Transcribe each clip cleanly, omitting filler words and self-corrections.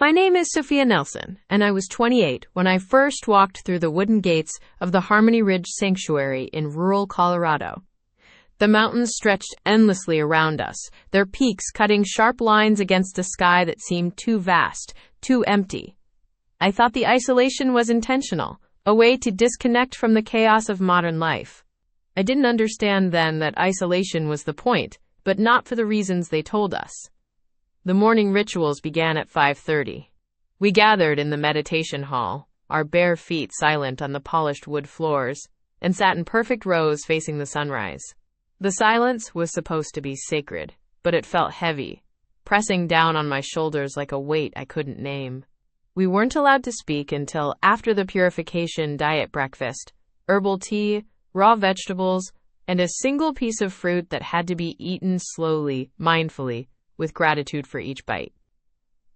My name is Sophia Nelson, and I was 28 when I first walked through the wooden gates of the Harmony Ridge Sanctuary in rural Colorado. The mountains stretched endlessly around us, their peaks cutting sharp lines against a sky that seemed too vast, too empty. I thought the isolation was intentional, a way to disconnect from the chaos of modern life. I didn't understand then that isolation was the point, but not for the reasons they told us. The morning rituals began at 5:30. We gathered in the meditation hall, our bare feet silent on the polished wood floors, and sat in perfect rows facing the sunrise. The silence was supposed to be sacred, but it felt heavy, pressing down on my shoulders like a weight I couldn't name. We weren't allowed to speak until after the purification diet breakfast, herbal tea, raw vegetables, and a single piece of fruit that had to be eaten slowly, mindfully, with gratitude for each bite.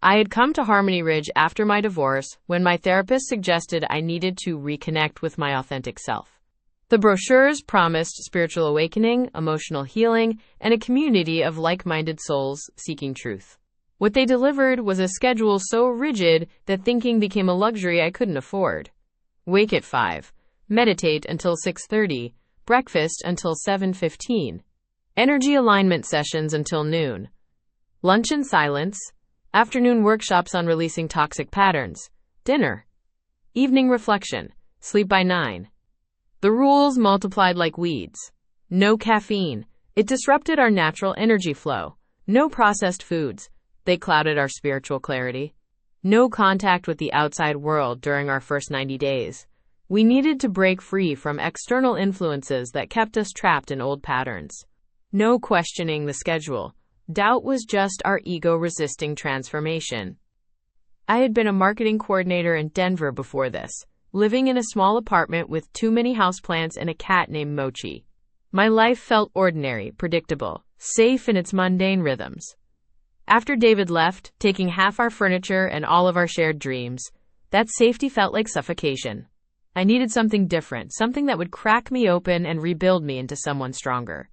I had come to Harmony Ridge after my divorce when my therapist suggested I needed to reconnect with my authentic self. The brochures promised spiritual awakening, emotional healing, and a community of like-minded souls seeking truth. What they delivered was a schedule so rigid that thinking became a luxury I couldn't afford. Wake at 5, meditate until 6:30, breakfast until 7:15, energy alignment sessions until noon, lunch in silence, afternoon workshops on releasing toxic patterns, dinner, evening reflection, sleep by 9. The rules multiplied like weeds. No caffeine. It disrupted our natural energy flow. No processed foods. They clouded our spiritual clarity. No contact with the outside world during our first 90 days. We needed to break free from external influences that kept us trapped in old patterns. No questioning the schedule. Doubt was just our ego resisting transformation. I had been a marketing coordinator in Denver before this, living in a small apartment with too many houseplants and a cat named Mochi. My life felt ordinary, predictable, safe in its mundane rhythms. After David left, taking half our furniture and all of our shared dreams, that safety felt like suffocation. I needed something different, something that would crack me open and rebuild me into someone stronger.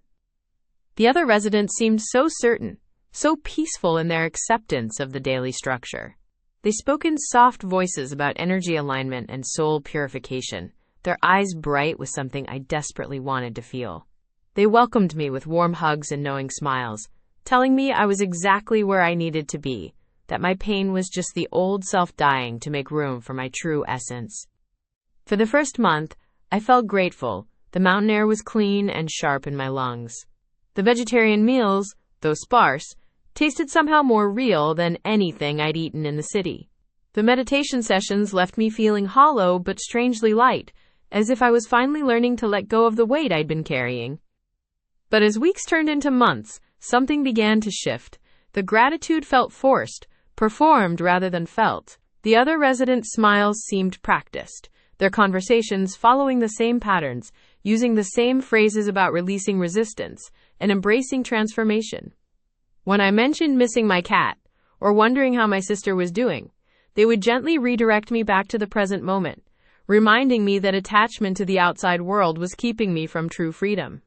The other residents seemed so certain, so peaceful in their acceptance of the daily structure. They spoke in soft voices about energy alignment and soul purification, their eyes bright with something I desperately wanted to feel. They welcomed me with warm hugs and knowing smiles, telling me I was exactly where I needed to be, that my pain was just the old self dying to make room for my true essence. For the first month, I felt grateful. The mountain air was clean and sharp in my lungs. The vegetarian meals, though sparse, tasted somehow more real than anything I'd eaten in the city. The meditation sessions left me feeling hollow but strangely light, as if I was finally learning to let go of the weight I'd been carrying. But as weeks turned into months, something began to shift. The gratitude felt forced, performed rather than felt. The other residents' smiles seemed practiced, their conversations following the same patterns, using the same phrases about releasing resistance and embracing transformation. When I mentioned missing my cat, or wondering how my sister was doing, they would gently redirect me back to the present moment, reminding me that attachment to the outside world was keeping me from true freedom.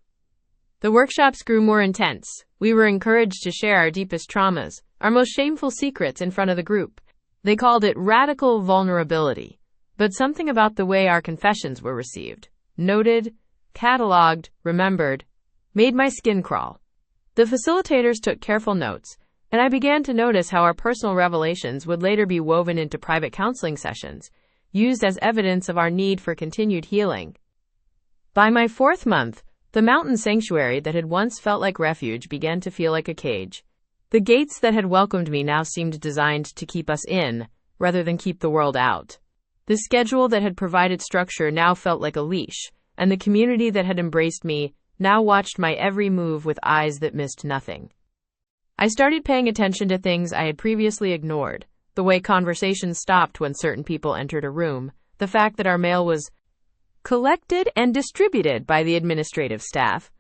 The workshops grew more intense. We were encouraged to share our deepest traumas, our most shameful secrets in front of the group. They called it radical vulnerability. But something about the way our confessions were received, noted, cataloged, remembered, made my skin crawl. The facilitators took careful notes, and I began to notice how our personal revelations would later be woven into private counseling sessions, used as evidence of our need for continued healing. By my 4th month, the mountain sanctuary that had once felt like refuge began to feel like a cage. The gates that had welcomed me now seemed designed to keep us in, rather than keep the world out. The schedule that had provided structure now felt like a leash, and the community that had embraced me now watched my every move with eyes that missed nothing. I started paying attention to things I had previously ignored, the way conversations stopped when certain people entered a room, the fact that our mail was collected and distributed by the administrative staff,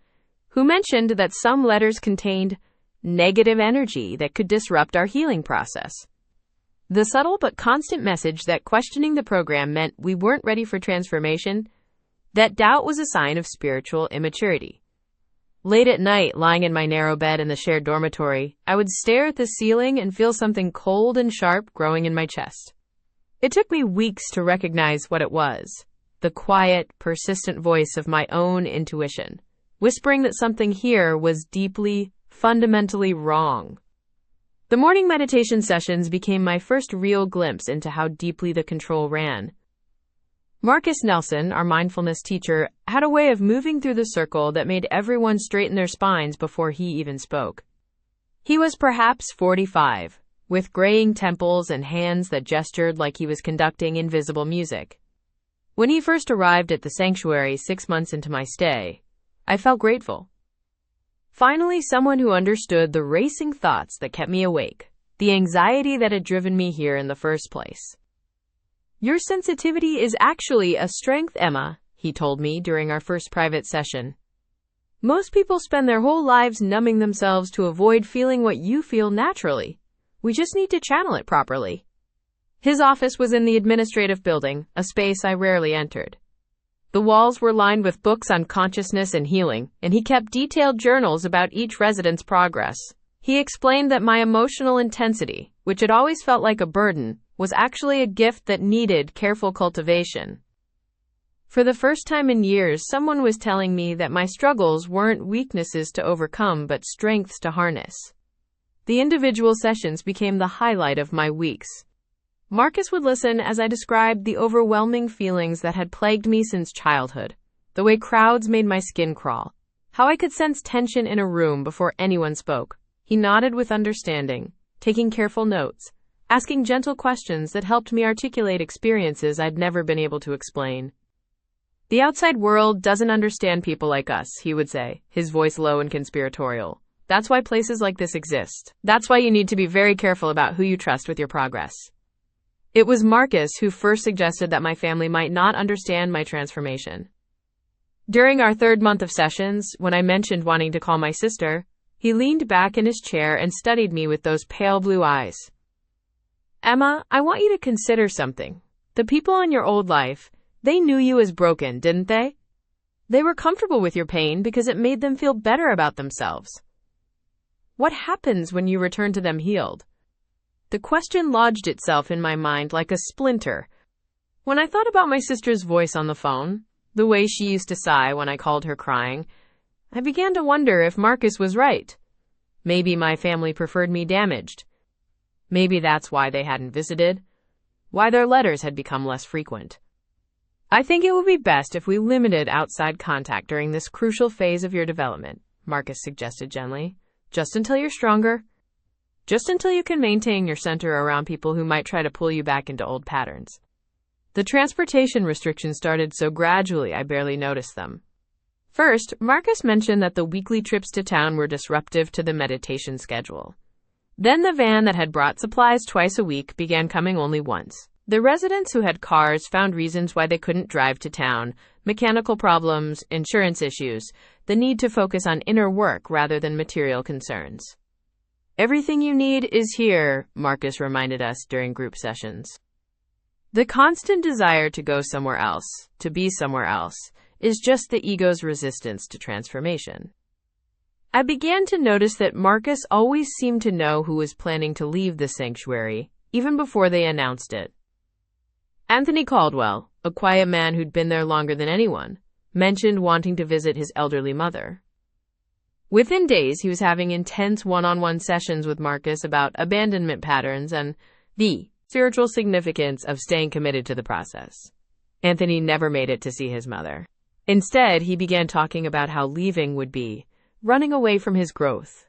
who mentioned that some letters contained negative energy that could disrupt our healing process. The subtle but constant message that questioning the program meant we weren't ready for transformation, that doubt was a sign of spiritual immaturity. Late at night, lying in my narrow bed in the shared dormitory, I would stare at the ceiling and feel something cold and sharp growing in my chest. It took me weeks to recognize what it was. The quiet, persistent voice of my own intuition, whispering that something here was deeply, fundamentally wrong. The morning meditation sessions became my first real glimpse into how deeply the control ran. Marcus Nelson, our mindfulness teacher, had a way of moving through the circle that made everyone straighten their spines before he even spoke. He was perhaps 45, with graying temples and hands that gestured like he was conducting invisible music. When he first arrived at the sanctuary 6 months into my stay, I felt grateful. Finally, someone who understood the racing thoughts that kept me awake, the anxiety that had driven me here in the first place. "Your sensitivity is actually a strength, Emma," he told me during our first private session. "Most people spend their whole lives numbing themselves to avoid feeling what you feel naturally. We just need to channel it properly." His office was in the administrative building, a space I rarely entered. The walls were lined with books on consciousness and healing, and he kept detailed journals about each resident's progress. He explained that my emotional intensity, which had always felt like a burden, was actually a gift that needed careful cultivation. For the first time in years, someone was telling me that my struggles weren't weaknesses to overcome but strengths to harness. The individual sessions became the highlight of my weeks. Marcus would listen as I described the overwhelming feelings that had plagued me since childhood, the way crowds made my skin crawl, how I could sense tension in a room before anyone spoke. He nodded with understanding, taking careful notes, asking gentle questions that helped me articulate experiences I'd never been able to explain. "The outside world doesn't understand people like us," he would say, his voice low and conspiratorial. "That's why places like this exist. That's why you need to be very careful about who you trust with your progress." It was Marcus who first suggested that my family might not understand my transformation. During our 3rd month of sessions, when I mentioned wanting to call my sister, he leaned back in his chair and studied me with those pale blue eyes. "Emma, I want you to consider something. The people in your old life, they knew you as broken, didn't they? They were comfortable with your pain because it made them feel better about themselves. What happens when you return to them healed?" The question lodged itself in my mind like a splinter. When I thought about my sister's voice on the phone, the way she used to sigh when I called her crying, I began to wonder if Marcus was right. Maybe my family preferred me damaged. Maybe that's why they hadn't visited, why their letters had become less frequent. "I think it would be best if we limited outside contact during this crucial phase of your development," Marcus suggested gently. "Just until you're stronger. Just until you can maintain your center around people who might try to pull you back into old patterns." The transportation restrictions started so gradually I barely noticed them. First, Marcus mentioned that the weekly trips to town were disruptive to the meditation schedule. Then the van that had brought supplies twice a week began coming only once. The residents who had cars found reasons why they couldn't drive to town: mechanical problems, insurance issues, the need to focus on inner work rather than material concerns. "Everything you need is here," Marcus reminded us during group sessions. The constant desire to go somewhere else, to be somewhere else, is just the ego's resistance to transformation. I began to notice that Marcus always seemed to know who was planning to leave the sanctuary, even before they announced it. Anthony Caldwell, a quiet man who'd been there longer than anyone, mentioned wanting to visit his elderly mother. Within days, he was having intense one-on-one sessions with Marcus about abandonment patterns and the spiritual significance of staying committed to the process. Anthony never made it to see his mother. Instead, he began talking about how leaving would be running away from his growth,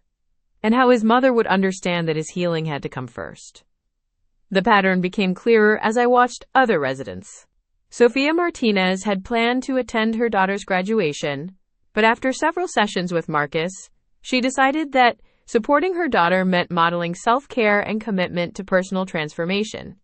and how his mother would understand that his healing had to come first. The pattern became clearer as I watched other residents. Sophia Martinez had planned to attend her daughter's graduation, but after several sessions with Marcus, she decided that supporting her daughter meant modeling self-care and commitment to personal transformation.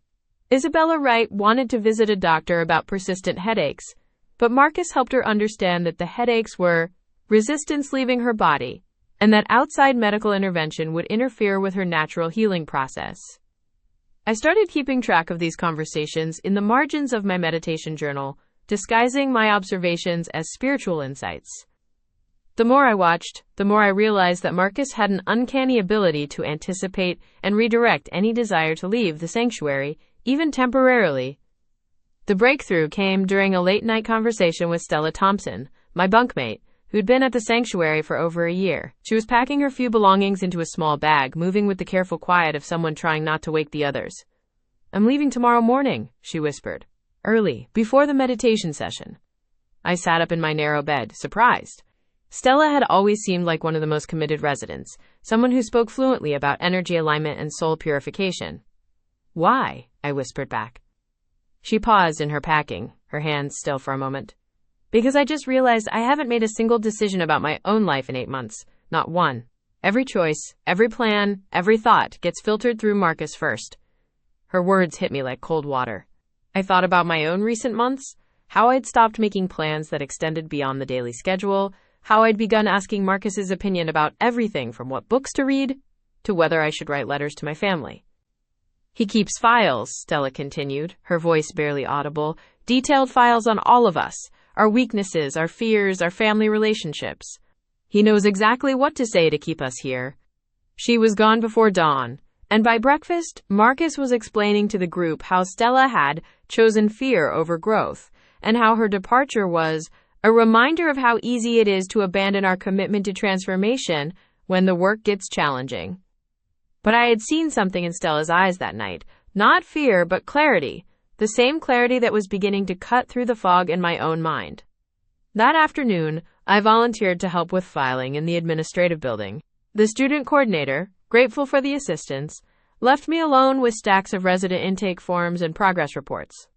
Isabella Wright wanted to visit a doctor about persistent headaches, but Marcus helped her understand that the headaches were resistance leaving her body, and that outside medical intervention would interfere with her natural healing process. I started keeping track of these conversations in the margins of my meditation journal, disguising my observations as spiritual insights. The more I watched, the more I realized that Marcus had an uncanny ability to anticipate and redirect any desire to leave the sanctuary, even temporarily. The breakthrough came during a late-night conversation with Stella Thompson, my bunkmate, who'd been at the sanctuary for over a year. She was packing her few belongings into a small bag, moving with the careful quiet of someone trying not to wake the others. "I'm leaving tomorrow morning," she whispered. "Early, before the meditation session." I sat up in my narrow bed, surprised. Stella had always seemed like one of the most committed residents, someone who spoke fluently about energy alignment and soul purification. "Why?" I whispered back. She paused in her packing, her hands still for a moment. "Because I just realized I haven't made a single decision about my own life in 8 months. Not one. Every choice, every plan, every thought gets filtered through Marcus first." Her words hit me like cold water. I thought about my own recent months, how I'd stopped making plans that extended beyond the daily schedule, how I'd begun asking Marcus's opinion about everything from what books to read to whether I should write letters to my family. "He keeps files," Stella continued, her voice barely audible, "detailed files on all of us, our weaknesses, our fears, our family relationships. He knows exactly what to say to keep us here." She was gone before dawn, and by breakfast, Marcus was explaining to the group how Stella had chosen fear over growth, and how her departure was a reminder of how easy it is to abandon our commitment to transformation when the work gets challenging. But I had seen something in Stella's eyes that night, not fear, but clarity, the same clarity that was beginning to cut through the fog in my own mind. That afternoon, I volunteered to help with filing in the administrative building. The student coordinator, grateful for the assistance, left me alone with stacks of resident intake forms and progress reports.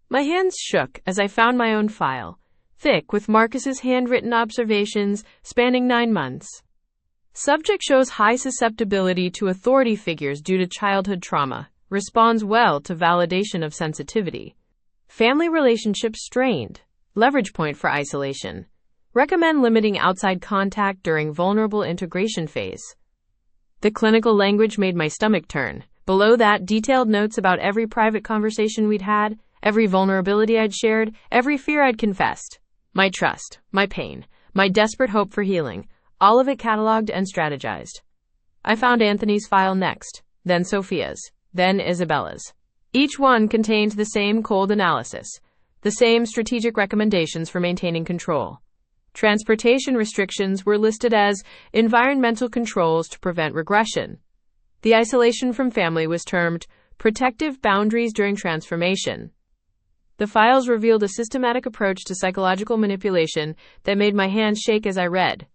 My hands shook as I found my own file, thick with Marcus's handwritten observations spanning 9 months. Subject shows high susceptibility to authority figures due to childhood trauma, responds well to validation of sensitivity. Family relationships strained, leverage point for isolation. Recommend limiting outside contact during vulnerable integration phase. The clinical language made my stomach turn. Below that, detailed notes about every private conversation we'd had, every vulnerability I'd shared, every fear I'd confessed. My trust, my pain, my desperate hope for healing, all of it cataloged and strategized. I found Anthony's file next, then Sophia's, then Isabella's. Each one contained the same cold analysis, the same strategic recommendations for maintaining control. Transportation restrictions were listed as environmental controls to prevent regression. The isolation from family was termed protective boundaries during transformation. The files revealed a systematic approach to psychological manipulation that made my hands shake as I read.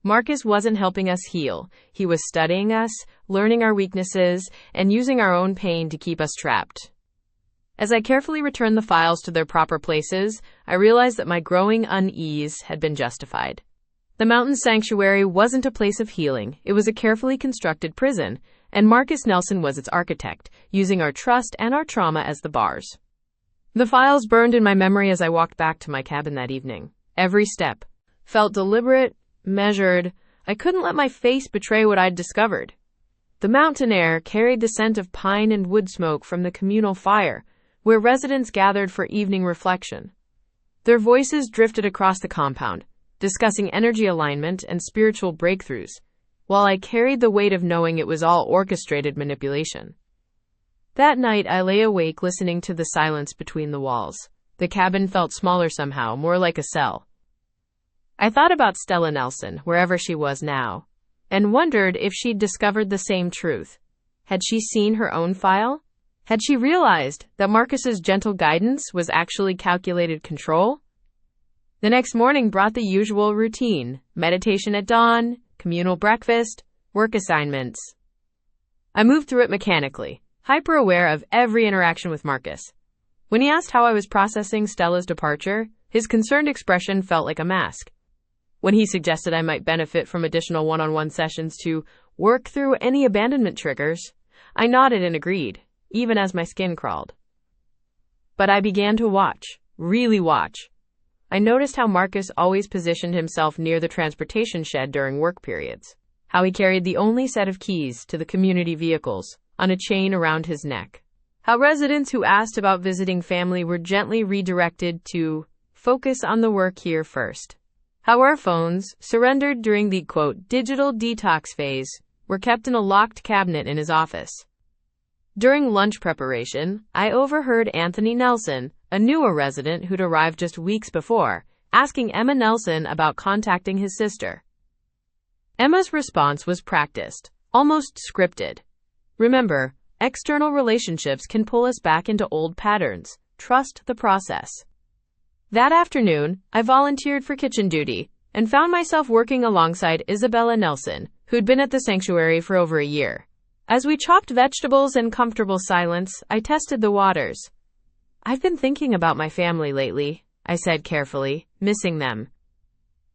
Marcus wasn't helping us heal. He was studying us, learning our weaknesses, and using our own pain to keep us trapped. As I carefully returned the files to their proper places, I realized that my growing unease had been justified. The mountain sanctuary wasn't a place of healing. It was a carefully constructed prison, and Marcus Nelson was its architect, using our trust and our trauma as the bars. The files burned in my memory as I walked back to my cabin that evening. Every step felt deliberate, measured. I couldn't let my face betray what I'd discovered. The mountain air carried the scent of pine and wood smoke from the communal fire, where residents gathered for evening reflection. Their voices drifted across the compound, discussing energy alignment and spiritual breakthroughs, while I carried the weight of knowing it was all orchestrated manipulation. That night, I lay awake listening to the silence between the walls. The cabin felt smaller somehow, more like a cell. I thought about Stella Nelson, wherever she was now, and wondered if she'd discovered the same truth. Had she seen her own file? Had she realized that Marcus's gentle guidance was actually calculated control? The next morning brought the usual routine: meditation at dawn, communal breakfast, work assignments. I moved through it mechanically, hyper-aware of every interaction with Marcus. When he asked how I was processing Stella's departure, his concerned expression felt like a mask. When he suggested I might benefit from additional one-on-one sessions to work through any abandonment triggers, I nodded and agreed, even as my skin crawled. But I began to watch, really watch. I noticed how Marcus always positioned himself near the transportation shed during work periods, how he carried the only set of keys to the community vehicles on a chain around his neck, how residents who asked about visiting family were gently redirected to focus on the work here first. how our phones, surrendered during the, quote, digital detox phase, were kept in a locked cabinet in his office. During lunch preparation, I overheard Anthony Nelson, a newer resident who'd arrived just weeks before, asking Emma Nelson about contacting his sister. Emma's response was practiced, almost scripted. Remember, external relationships can pull us back into old patterns. Trust the process. That afternoon, I volunteered for kitchen duty and found myself working alongside Isabella Nelson, who'd been at the sanctuary for over a year. As we chopped vegetables in comfortable silence, I tested the waters. "I've been thinking about my family lately," I said carefully, "missing them."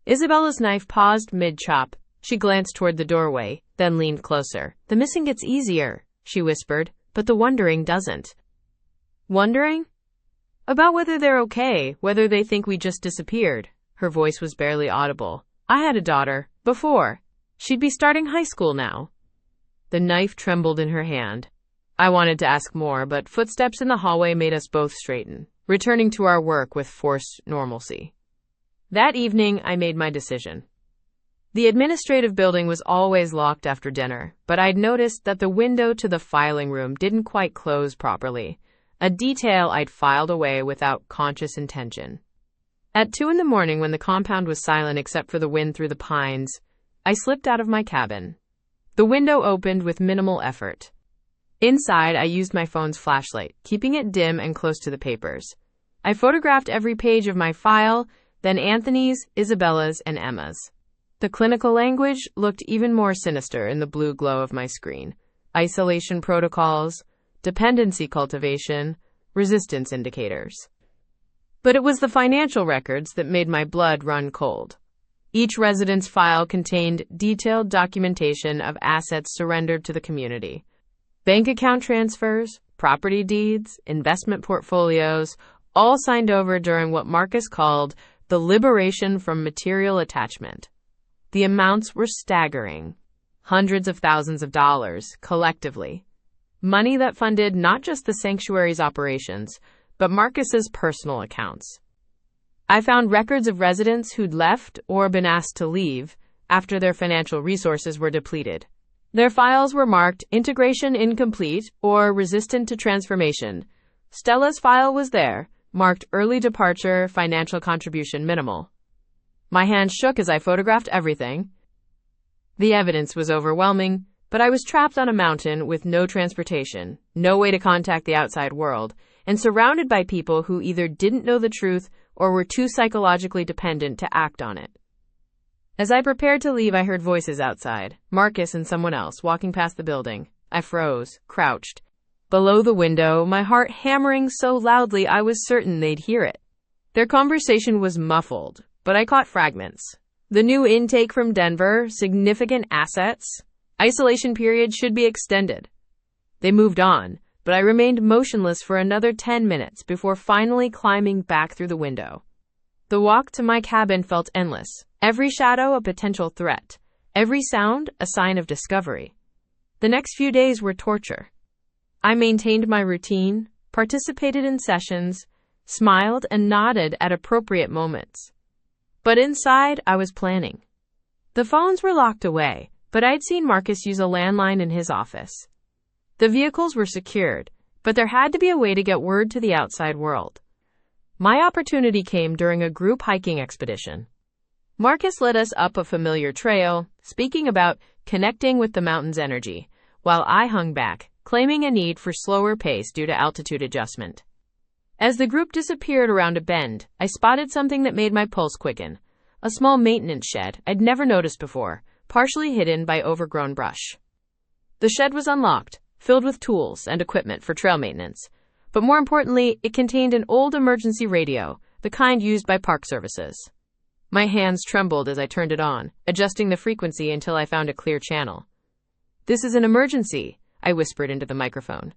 Isabella's knife paused mid-chop. She glanced toward the doorway, then leaned closer. "The missing gets easier," she whispered, "but the wondering doesn't." "Wondering?" "About whether they're okay, whether they think we just disappeared." Her voice was barely audible. "I had a daughter, before. She'd be starting high school now." The knife trembled in her hand. I wanted to ask more, but footsteps in the hallway made us both straighten, returning to our work with forced normalcy. That evening, I made my decision. The administrative building was always locked after dinner, but I'd noticed that the window to the filing room didn't quite close properly, a detail I'd filed away without conscious intention. At 2 a.m, when the compound was silent except for the wind through the pines, I slipped out of my cabin. The window opened with minimal effort. Inside, I used my phone's flashlight, keeping it dim and close to the papers. I photographed every page of my file, then Anthony's, Isabella's, and Emma's. The clinical language looked even more sinister in the blue glow of my screen. Isolation protocols, dependency cultivation, resistance indicators. But it was the financial records that made my blood run cold. Each resident's file contained detailed documentation of assets surrendered to the community. Bank account transfers, property deeds, investment portfolios, all signed over during what Marcus called the liberation from material attachment. The amounts were staggering. Hundreds of thousands of dollars, collectively. Money that funded not just the sanctuary's operations, but Marcus's personal accounts. I found records of residents who'd left or been asked to leave after their financial resources were depleted. Their files were marked integration incomplete or resistant to transformation. Stella's file was there, marked early departure, financial contribution minimal. My hands shook as I photographed everything. The evidence was overwhelming, but I was trapped on a mountain with no transportation, no way to contact the outside world, and surrounded by people who either didn't know the truth or were too psychologically dependent to act on it. As I prepared to leave, I heard voices outside, Marcus and someone else walking past the building. I froze, crouched. Below the window, my heart hammering so loudly I was certain they'd hear it. Their conversation was muffled, but I caught fragments. The new intake from Denver, significant assets, isolation period should be extended. They moved on, but I remained motionless for another 10 minutes before finally climbing back through the window. The walk to my cabin felt endless, every shadow a potential threat, every sound a sign of discovery. The next few days were torture. I maintained my routine, participated in sessions, smiled and nodded at appropriate moments. But inside, I was planning. The phones were locked away, but I'd seen Marcus use a landline in his office. The vehicles were secured, but there had to be a way to get word to the outside world. My opportunity came during a group hiking expedition. Marcus led us up a familiar trail, speaking about connecting with the mountain's energy, while I hung back, claiming a need for slower pace due to altitude adjustment. As the group disappeared around a bend, I spotted something that made my pulse quicken. A small maintenance shed I'd never noticed before, partially hidden by overgrown brush. The shed was unlocked, filled with tools and equipment for trail maintenance. But more importantly, it contained an old emergency radio, the kind used by park services. My hands trembled as I turned it on, adjusting the frequency until I found a clear channel. "This is an emergency," I whispered into the microphone.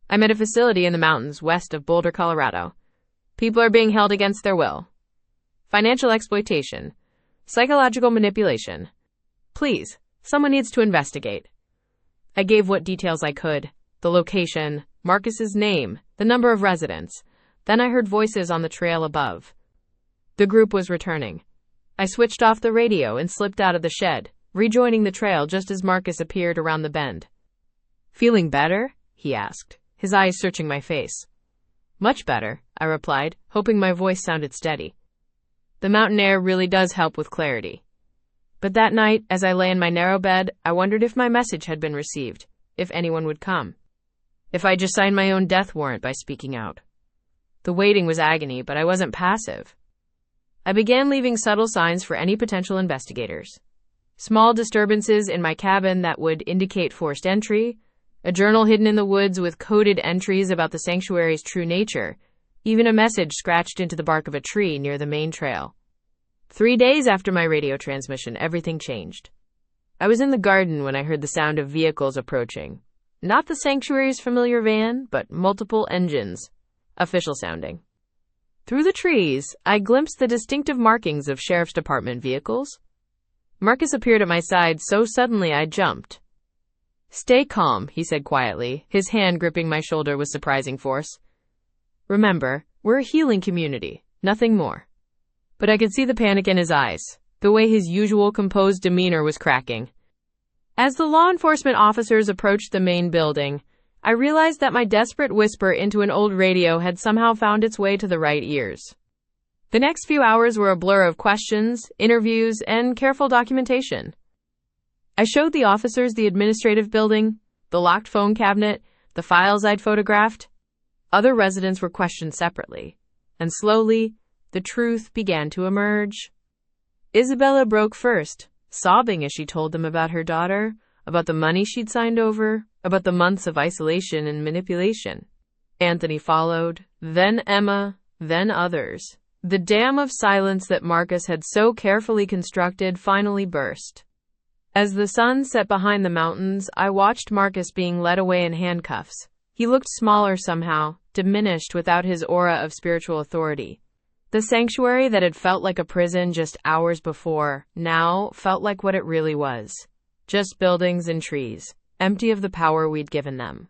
"I'm at a facility in the mountains west of Boulder, Colorado. People are being held against their will. Financial exploitation. Psychological manipulation. Please, someone needs to investigate." I gave what details I could. The location, Marcus's name, the number of residents. Then I heard voices on the trail above. The group was returning. I switched off the radio and slipped out of the shed, rejoining the trail just as Marcus appeared around the bend. "Feeling better?" he asked, his eyes searching my face. "Much better," I replied, hoping my voice sounded steady. The mountain air really does help with clarity. But that night, as I lay in my narrow bed, I wondered if my message had been received, if anyone would come. If I just signed my own death warrant by speaking out. The waiting was agony, but I wasn't passive. I began leaving subtle signs for any potential investigators. Small disturbances in my cabin that would indicate forced entry, a journal hidden in the woods with coded entries about the sanctuary's true nature, even a message scratched into the bark of a tree near the main trail. 3 days after my radio transmission, everything changed. I was in the garden when I heard the sound of vehicles approaching. Not the sanctuary's familiar van, but multiple engines, official sounding. Through the trees, I glimpsed the distinctive markings of sheriff's department vehicles. Marcus appeared at my side so suddenly I jumped. "Stay calm," he said quietly, his hand gripping my shoulder with surprising force. "Remember, we're a healing community, nothing more." But I could see the panic in his eyes, the way his usual composed demeanor was cracking. As the law enforcement officers approached the main building, I realized that my desperate whisper into an old radio had somehow found its way to the right ears. The next few hours were a blur of questions, interviews, and careful documentation. I showed the officers the administrative building, the locked phone cabinet, the files I'd photographed. Other residents were questioned separately, and slowly, the truth began to emerge. Isabella broke first, sobbing as she told them about her daughter, about the money she'd signed over, about the months of isolation and manipulation. Anthony followed, then Emma, then others. The dam of silence that Marcus had so carefully constructed finally burst. As the sun set behind the mountains, I watched Marcus being led away in handcuffs. He looked smaller somehow, diminished without his aura of spiritual authority. The sanctuary that had felt like a prison just hours before, now felt like what it really was. Just buildings and trees, empty of the power we'd given them.